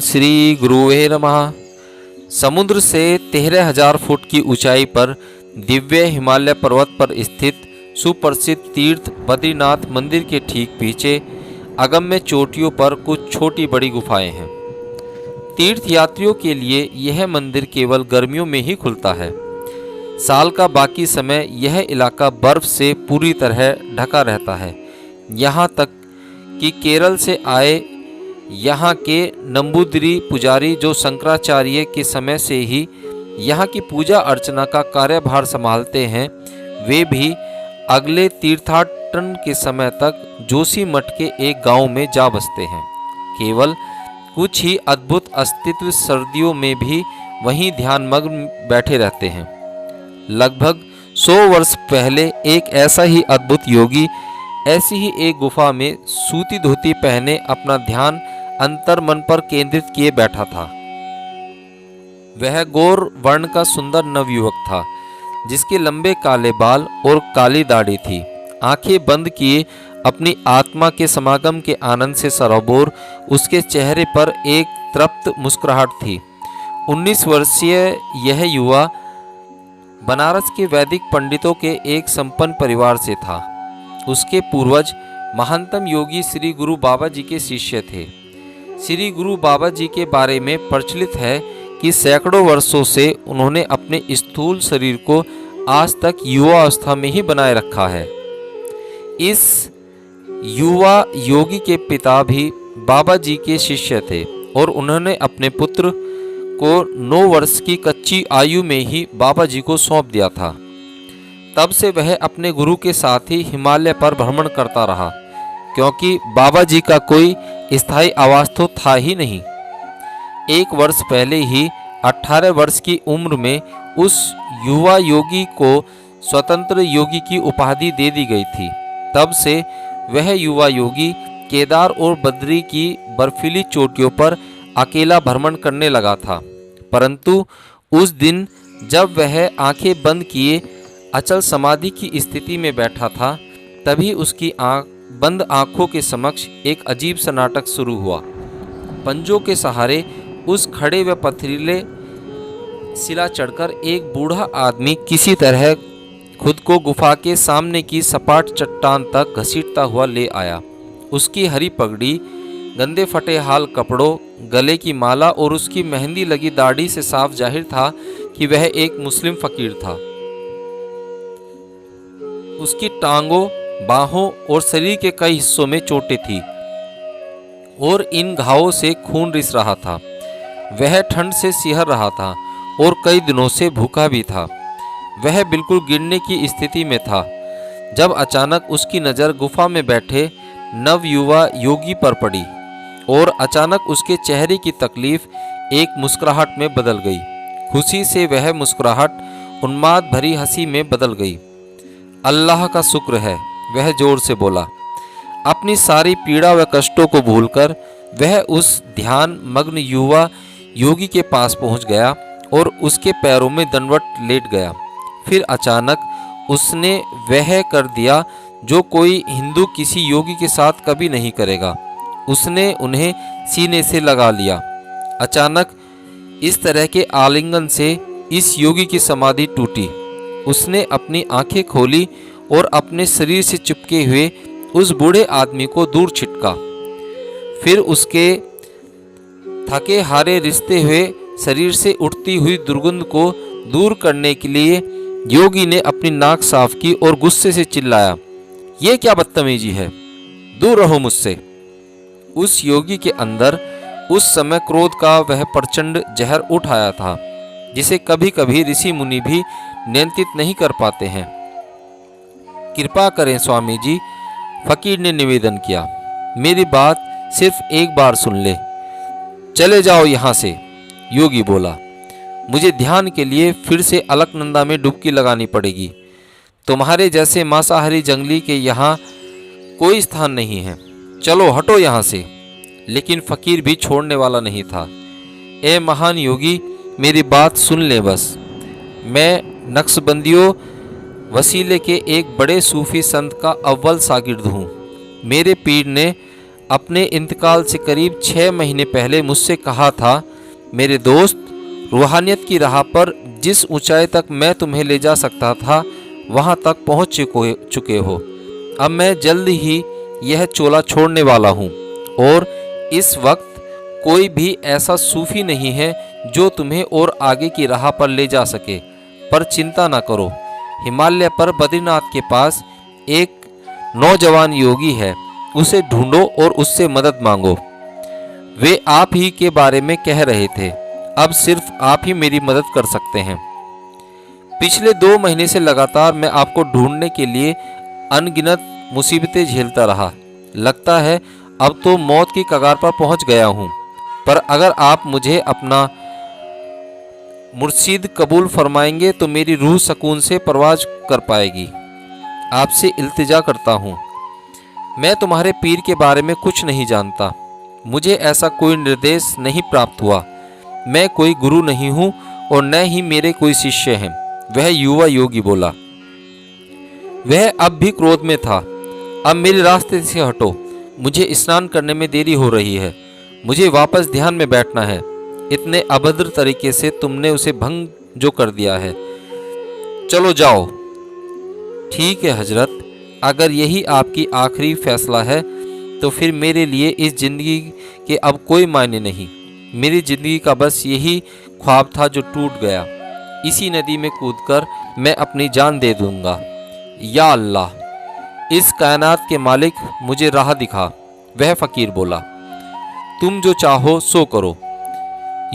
श्री गुरुवे नमः। समुद्र से 13,000 फुट की ऊंचाई पर दिव्य हिमालय पर्वत पर स्थित सुप्रसिद्ध तीर्थ बद्रीनाथ मंदिर के ठीक पीछे अगम्य चोटियों पर कुछ छोटी बड़ी गुफाएं हैं। तीर्थ यात्रियों के लिए यह मंदिर केवल गर्मियों में ही खुलता है। साल का बाकी समय यह इलाका बर्फ से पूरी तरह ढका रहता है। यहाँ तक कि केरल से आए यहाँ के नंबूदिरी पुजारी, जो शंकराचार्य के समय से ही यहाँ की पूजा अर्चना का कार्यभार संभालते हैं, वे भी अगले तीर्थाटन के समय तक जोशीमठ के एक गांव में जा बसते हैं। केवल कुछ ही अद्भुत अस्तित्व सर्दियों में भी वहीं ध्यानमग्न बैठे रहते हैं। लगभग 100 वर्ष पहले एक ऐसा ही अद्भुत योगी ऐसी ही एक गुफा में सूती धोती पहने अपना ध्यान अंतर मन पर केंद्रित किए बैठा था। वह गौर वर्ण का सुंदर नवयुवक था, जिसके लंबे काले बाल और काली दाढ़ी थी। आंखें बंद किए अपनी आत्मा के समागम के आनंद से सरोबोर उसके चेहरे पर एक तृप्त मुस्कुराहट थी। 19 वर्षीय यह युवा बनारस के वैदिक पंडितों के एक संपन्न परिवार से था। उसके पूर्वज महानतम योगी श्री गुरु बाबा जी के शिष्य थे। श्री गुरु बाबा जी के बारे में प्रचलित है कि सैकड़ों वर्षों से उन्होंने अपने स्थूल शरीर को आज तक युवा अवस्था में ही बनाए रखा है। इस युवा योगी के पिता भी बाबा जी के शिष्य थे और उन्होंने अपने पुत्र को 9 वर्ष की कच्ची आयु में ही बाबा जी को सौंप दिया था। तब से वह अपने गुरु के साथ ही हिमालय पर भ्रमण करता रहा, क्योंकि बाबा जी का कोई स्थायी आवास तो था ही नहीं। 1 वर्ष पहले ही 18 वर्ष की उम्र में उस युवा योगी को स्वतंत्र योगी की उपाधि दे दी गई थी। तब से वह युवा योगी केदार और बद्री की बर्फीली चोटियों पर अकेला भ्रमण करने लगा था। परंतु उस दिन जब वह आंखें बंद किए अचल समाधि की स्थिति में बैठा था, तभी उसकी बंद आंखों के समक्ष एक अजीब सा नाटक शुरू हुआ। पंजों के सहारे उस खड़े व पथरीले शिला चढ़कर एक बूढ़ा आदमी किसी तरह खुद को गुफा के सामने की सपाट चट्टान तक घसीटता हुआ ले आया। उसकी हरी पगड़ी, गंदे फटे हाल कपड़ों, गले की माला और उसकी मेहंदी लगी दाढ़ी से साफ जाहिर था कि वह एक मुस्लिम फकीर था। उसकी टांगों, बाहों और शरीर के कई हिस्सों में चोटें थीं और इन घावों से खून रिस रहा था। वह ठंड से सिहर रहा था और कई दिनों से भूखा भी था। वह बिल्कुल गिरने की स्थिति में था जब अचानक उसकी नज़र गुफा में बैठे नवयुवा योगी पर पड़ी और अचानक उसके चेहरे की तकलीफ एक मुस्कुराहट में बदल गई। खुशी से वह मुस्कुराहट उन्माद भरी हंसी में बदल गई। अल्लाह का शुक्र है, वह जोर से बोला। अपनी सारी पीड़ा व कष्टों को भूलकर वह उस ध्यान मग्न युवा योगी के पास पहुंच गया और उसके पैरों में दंडवत लेट गया। फिर अचानक उसने वह कर दिया जो कोई हिंदू किसी योगी के साथ कभी नहीं करेगा। उसने उन्हें सीने से लगा लिया। अचानक इस तरह के आलिंगन से इस योगी की समाधि टूटी। उसने अपनी आंखें खोली और अपने शरीर से चिपके हुए उस बूढ़े आदमी को दूर छिटका। फिर उसके थके हारे रिश्ते हुए शरीर से उठती हुई दुर्गंध को दूर करने के लिए योगी ने अपनी नाक साफ की और गुस्से से चिल्लाया, ये क्या बदतमीजी है, दूर रहो मुझसे। उस योगी के अंदर उस समय क्रोध का वह प्रचंड जहर उठ आया था, जिसे कभी कभी ऋषि मुनि भी नियंत्रित नहीं कर पाते हैं। कृपा करें स्वामी जी, फकीर ने निवेदन किया, मेरी बात सिर्फ एक बार सुन ले, चले जाओ यहाँ से। योगी बोला, मुझे ध्यान के लिए फिर से अलकनंदा में डुबकी लगानी पड़ेगी। तुम्हारे जैसे मांसाहारी जंगली के यहाँ कोई स्थान नहीं है, चलो हटो यहाँ से। लेकिन फकीर भी छोड़ने वाला नहीं था। ए महान योगी, मेरी बात सुन ले बस। मैं नक्शबंदियों वसीले के एक बड़े सूफी संत का अव्वल शागिर्द हूँ। मेरे पीर ने अपने इंतकाल से करीब 6 महीने पहले मुझसे कहा था, मेरे दोस्त, रूहानियत की राह पर जिस ऊंचाई तक मैं तुम्हें ले जा सकता था वहां तक पहुंच चुके हो। अब मैं जल्द ही यह चोला छोड़ने वाला हूं और इस वक्त कोई भी ऐसा सूफी नहीं है जो तुम्हें और आगे की राह पर ले जा सके। पर चिंता ना करो, हिमालय पर बद्रीनाथ के पास एक नौजवान योगी है, उसे ढूंढो और उससे मदद मांगो। वे आप ही के बारे में कह रहे थे, अब सिर्फ आप ही मेरी मदद कर सकते हैं। पिछले 2 महीने से लगातार मैं आपको ढूंढने के लिए अनगिनत मुसीबतें झेलता रहा। लगता है अब तो मौत की कगार पर पहुंच गया हूं। पर अगर आप मुझे अपना मुर्शीद कबूल फरमाएंगे तो मेरी रूह सुकून से परवाज कर पाएगी। आपसे इल्तिजा करता हूँ, मैं तुम्हारे पीर के बारे में कुछ नहीं जानता, मुझे ऐसा कोई निर्देश नहीं प्राप्त हुआ। मैं कोई गुरु नहीं हूँ और न ही मेरे कोई शिष्य हैं। वह युवा योगी बोला। वह अब भी क्रोध में था। अब मेरे रास्ते से हटो, मुझे स्नान करने में देरी हो रही है, मुझे वापस ध्यान में बैठना है। इतने अभद्र तरीके से तुमने उसे भंग जो कर दिया है, चलो जाओ। ठीक है हजरत, अगर यही आपकी आखिरी फैसला है तो फिर मेरे लिए इस जिंदगी के अब कोई मायने नहीं। मेरी जिंदगी का बस यही ख्वाब था जो टूट गया। इसी नदी में कूदकर मैं अपनी जान दे दूंगा। या अल्लाह, इस कायनात के मालिक, मुझे राह दिखा। वह फकीर बोला। तुम जो चाहो सो करो।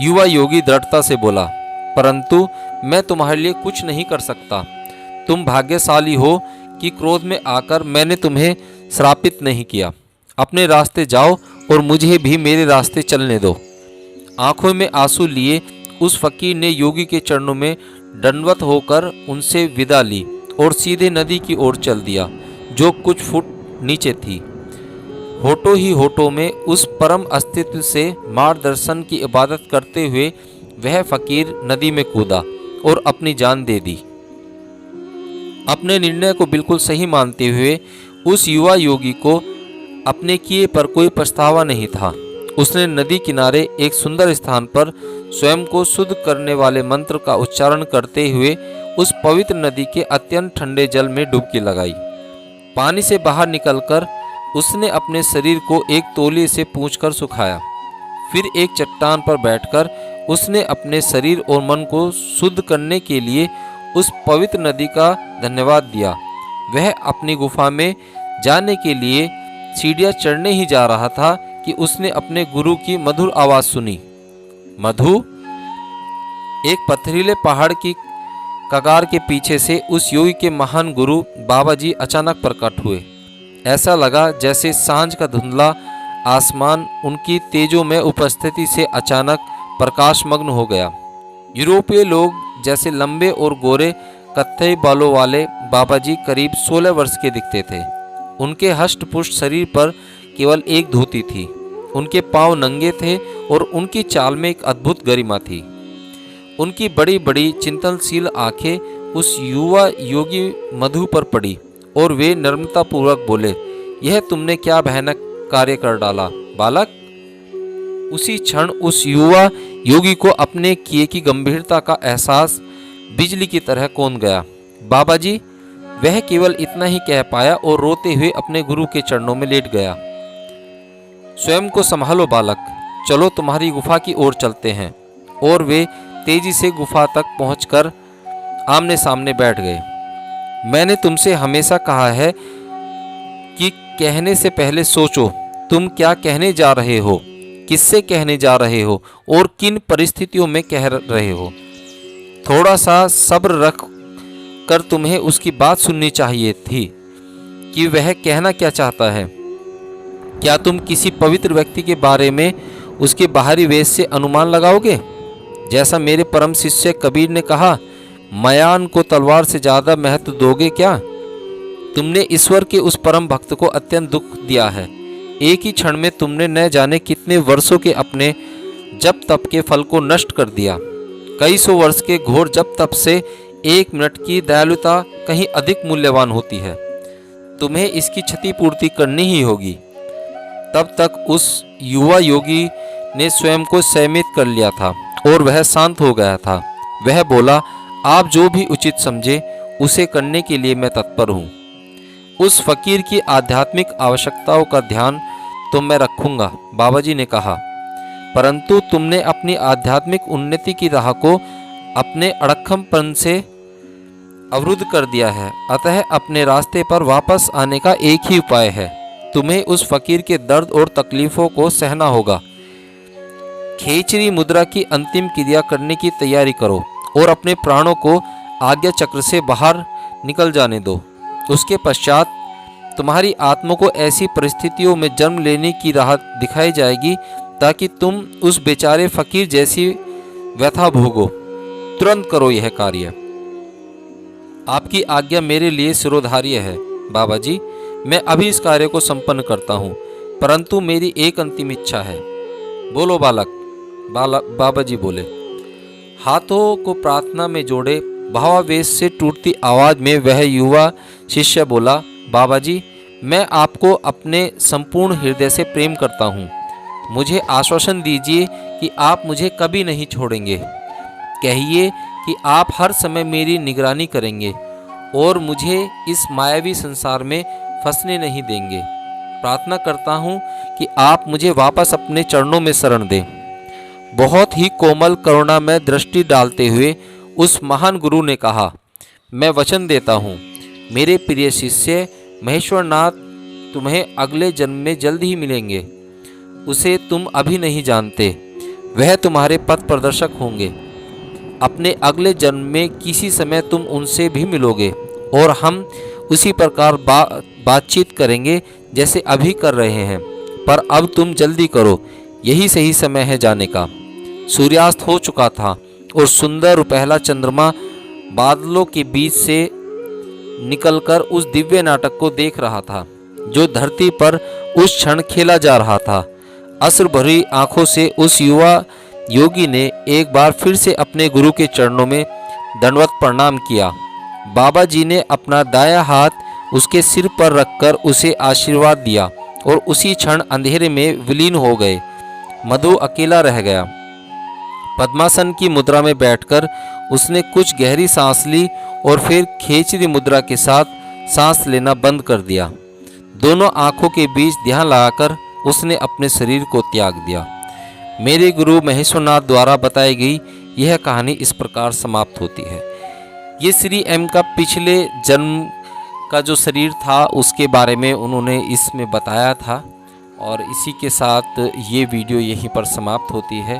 युवा योगी दृढ़ता से बोला, परंतु मैं तुम्हारे लिए कुछ नहीं कर सकता। तुम भाग्यशाली हो कि क्रोध में आकर मैंने तुम्हें श्रापित नहीं किया। अपने रास्ते जाओ और मुझे भी मेरे रास्ते चलने दो। आंखों में आंसू लिए उस फकीर ने योगी के चरणों में दंडवत होकर उनसे विदा ली और सीधे नदी की ओर चल दिया, जो कुछ फुट नीचे थी। होठों ही होठों में उस परम अस्तित्व से मार्गदर्शन की इबादत करते हुए वह फकीर नदी में कूदा और अपनी जान दे दी। अपने निर्णय को बिल्कुल सही मानते हुए उस युवा योगी को अपने किए पर कोई पछतावा नहीं था। उसने नदी किनारे एक सुंदर स्थान पर स्वयं को शुद्ध करने वाले मंत्र का उच्चारण करते हुए उस पवित्र नदी के अत्यंत ठंडे जल में डुबकी लगाई। पानी से बाहर निकलकर उसने अपने शरीर को एक तौलिए से पोंछकर सुखाया। फिर एक चट्टान पर बैठकर उसने अपने शरीर और मन को शुद्ध करने के लिए उस पवित्र नदी का धन्यवाद दिया। वह अपनी गुफा में जाने के लिए सीढ़ियां चढ़ने ही जा रहा था कि उसने अपने गुरु की मधुर आवाज सुनी। मधु। एक पथरीले पहाड़ की कगार के पीछे से उस योगी के महान गुरु बाबा जी अचानक प्रकट हुए। ऐसा लगा जैसे सांझ का धुंधला आसमान उनकी तेजोमय उपस्थिति से अचानक प्रकाशमग्न हो गया। यूरोपीय लोग जैसे लंबे और गोरे कत्थई बालों वाले बाबा जी करीब 16 वर्ष के दिखते थे। उनके हष्ट-पुष्ट शरीर पर केवल एक धोती थी। उनके पांव नंगे थे और उनकी चाल में एक अद्भुत गरिमा थी। उनकी बड़ी बड़ी चिंतनशील आंखें उस युवा योगी मधु पर पड़ी और वे नम्रतापूर्वक बोले, यह तुमने क्या भयानक कार्य कर डाला बालक। उसी क्षण उस युवा योगी को अपने किए की गंभीरता का एहसास बिजली की तरह कौंध गया। बाबा जी, वह केवल इतना ही कह पाया और रोते हुए अपने गुरु के चरणों में लेट गया। स्वयं को संभालो बालक, चलो तुम्हारी गुफा की ओर चलते हैं। और वे तेजी से गुफा तक पहुंचकर आमने सामने बैठ गए। मैंने तुमसे हमेशा कहा है कि कहने से पहले सोचो, तुम क्या कहने जा रहे हो, किससे कहने जा रहे हो और किन परिस्थितियों में कह रहे हो। थोड़ा सा सब्र रख कर तुम्हें उसकी बात सुननी चाहिए थी कि वह कहना क्या चाहता है। क्या तुम किसी पवित्र व्यक्ति के बारे में उसके बाहरी वेश से अनुमान लगाओगे? जैसा मेरे परम शिष्य कबीर ने कहा, मयान को तलवार से ज़्यादा महत्व दोगे क्या? तुमने ईश्वर के उस परम भक्त को अत्यंत दुख दिया है। एक ही क्षण में तुमने न जाने कितने वर्षों के अपने जप तप के फल को नष्ट कर दिया। कई सौ वर्ष के घोर जप तप से 1 मिनट की दयालुता कहीं अधिक मूल्यवान होती है। तुम्हें इसकी क्षतिपूर्ति करनी ही होगी। तब तक उस युवा योगी ने स्वयं को संयमित कर लिया था और वह शांत हो गया था। वह बोला, आप जो भी उचित समझे उसे करने के लिए मैं तत्पर हूँ। उस फकीर की आध्यात्मिक आवश्यकताओं का ध्यान तो मैं रखूंगा, बाबा जी ने कहा, परंतु तुमने अपनी आध्यात्मिक उन्नति की राह को अपने अड़क्कमपन से अवरुद्ध कर दिया है। अतः अपने रास्ते पर वापस आने का एक ही उपाय है, तुम्हें उस फकीर के दर्द और तकलीफों को सहना होगा। खेचरी मुद्रा की अंतिम क्रिया करने की तैयारी करो और अपने प्राणों को आज्ञा चक्र से बाहर निकल जाने दो। उसके पश्चात तुम्हारी आत्मा को ऐसी परिस्थितियों में जन्म लेने की राह दिखाई जाएगी ताकि तुम उस बेचारे फकीर जैसी व्यथा भोगो। तुरंत करो यह कार्य। आपकी आज्ञा मेरे लिए सिरोधार्य है बाबा जी। मैं अभी इस कार्य को संपन्न करता हूँ, परंतु मेरी एक अंतिम इच्छा है। बोलो बालक, बाबा जी बोले। हाथों को प्रार्थना में जोड़े भावावेश से टूटती आवाज में वह युवा शिष्य बोला, बाबा जी, मैं आपको अपने संपूर्ण हृदय से प्रेम करता हूँ। मुझे आश्वासन दीजिए कि आप मुझे कभी नहीं छोड़ेंगे। कहिए कि आप हर समय मेरी निगरानी करेंगे और मुझे इस मायावी संसार में फंसने नहीं देंगे। प्रार्थना करता हूँ कि आप मुझे वापस अपने चरणों में शरण दें। बहुत ही कोमल करुणामय दृष्टि डालते हुए उस महान गुरु ने कहा, मैं वचन देता हूँ मेरे प्रिय शिष्य महेश्वरनाथ तुम्हें अगले जन्म में जल्द ही मिलेंगे। उसे तुम अभी नहीं जानते, वह तुम्हारे पथ प्रदर्शक होंगे। अपने अगले जन्म में किसी समय तुम उनसे भी मिलोगे और हम उसी प्रकार बातचीत करेंगे जैसे अभी कर रहे हैं। पर अब तुम जल्दी करो, यही सही समय है जाने का। सूर्यास्त हो चुका था और सुंदर रुपहला चंद्रमा बादलों के बीच से निकलकर उस दिव्य नाटक को देख रहा था जो धरती पर उस क्षण खेला जा रहा था। अश्रु भरी आंखों से उस युवा योगी ने एक बार फिर से अपने गुरु के चरणों में दंडवत प्रणाम किया। बाबा जी ने अपना दायां हाथ उसके सिर पर रखकर उसे आशीर्वाद दिया और उसी क्षण अंधेरे में विलीन हो गए। मधु अकेला रह गया। पद्मासन की मुद्रा में बैठकर उसने कुछ गहरी सांस ली और फिर खेचरी मुद्रा के साथ सांस लेना बंद कर दिया। दोनों आंखों के बीच ध्यान लगाकर उसने अपने शरीर को त्याग दिया। मेरे गुरु महेश्वरनाथ द्वारा बताई गई यह कहानी इस प्रकार समाप्त होती है। ये श्री एम का पिछले जन्म का जो शरीर था उसके बारे में उन्होंने इसमें बताया था और इसी के साथ ये वीडियो यहीं पर समाप्त होती है।